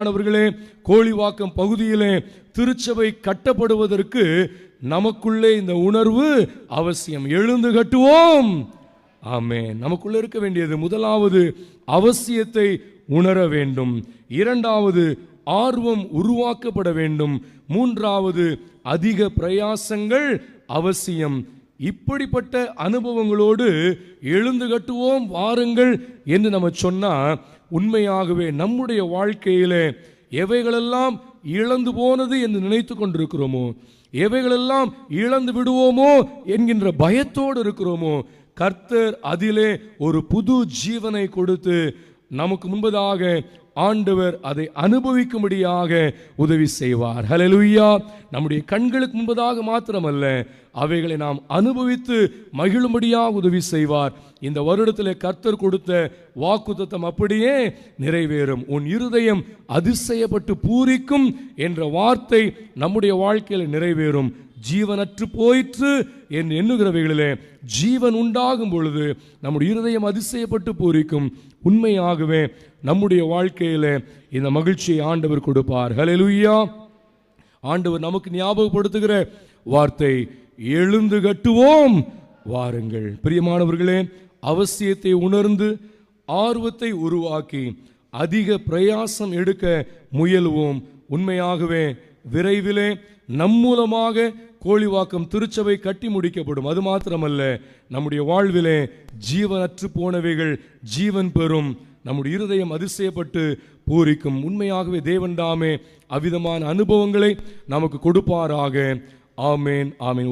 அவர்களே, கோழிவாக்கம் பகுதியிலே திருச்சபை கட்டப்படுவதற்கு நமக்குள்ளே இந்த உணர்வு அவசியம். எழுந்து கட்டுவோம். ஆமென். நமக்குள்ள இருக்க வேண்டியது முதலாவது அவசியத்தை உணர வேண்டும், இரண்டாவது ஆர்வம் உருவாக்கப்பட வேண்டும், மூன்றாவது அதிக பிரயாசங்கள் அவசியம். இப்படிப்பட்ட அனுபவங்களோடு எழுந்து கட்டுவோம் வாருங்கள் என்று நம்ம சொன்னா, உண்மையாகவே நம்முடைய வாழ்க்கையிலே எவைகளெல்லாம் இழந்து போனது என்று நினைத்து கொண்டிருக்கிறோமோ, எவைகளெல்லாம் இழந்து விடுவோமோ என்கின்ற பயத்தோடு இருக்கிறோமோ, கர்த்தர் அதிலே ஒரு புது ஜீவனை கொடுத்து நமக்கு முன்பதாக ஆண்டவர் அதை அனுபவிக்கும்படியாக உதவி செய்வார். ஹல்லேலூயா. நம்முடைய கண்களுக்கு முன்பதாக மாத்திரமல்ல, அவைகளை நாம் அனுபவித்து மகிழும்படியாக உதவி செய்வார். இந்த வருடத்தில் கர்த்தர் கொடுத்த வாக்குத்தத்தம் அப்படியே நிறைவேறும். உன் இருதயம் அதிசயப்பட்டு பூரிக்கும் என்ற வார்த்தை நம்முடைய வாழ்க்கையில் நிறைவேறும். ஜீவனற்று போயிற்று என்று எண்ணுகிறவைகளிலே ஜீவன் உண்டாகும் பொழுது நம்முடைய இருதயம் அதிசயப்பட்டு பூரிக்கும். உண்மையாகவே நம்முடைய வாழ்க்கையிலே இந்த மகிழ்ச்சியை ஆண்டவர் கொடுப்பார். ஹல்லேலூயா. ஆண்டவர் நமக்கு ஞாபகப்படுத்துகிற வார்த்தை, எழுந்து கட்டுவோம் வாருங்கள். பிரியமானவர்களே, அவசியத்தை உணர்ந்து ஆர்வத்தை உருவாக்கி அதிக பிரயாசம் எடுக்க முயலுவோம். உண்மையாகவே விரைவிலே நம் மூலமாக கோழிவாக்கம் திருச்சபை கட்டி முடிக்கப்படும். அது மாத்திரமல்ல, நம்முடைய வாழ்விலே ஜீவனற்று போனவைகள் ஜீவன் பெறும். நம்முடைய இருதயம் அதிசயப்பட்டு பூரிக்கும். உண்மையாகவே தேவன் தாமே அவ்விதமான அனுபவங்களை நமக்கு கொடுப்பாராக. ஆமேன், ஆமேன்.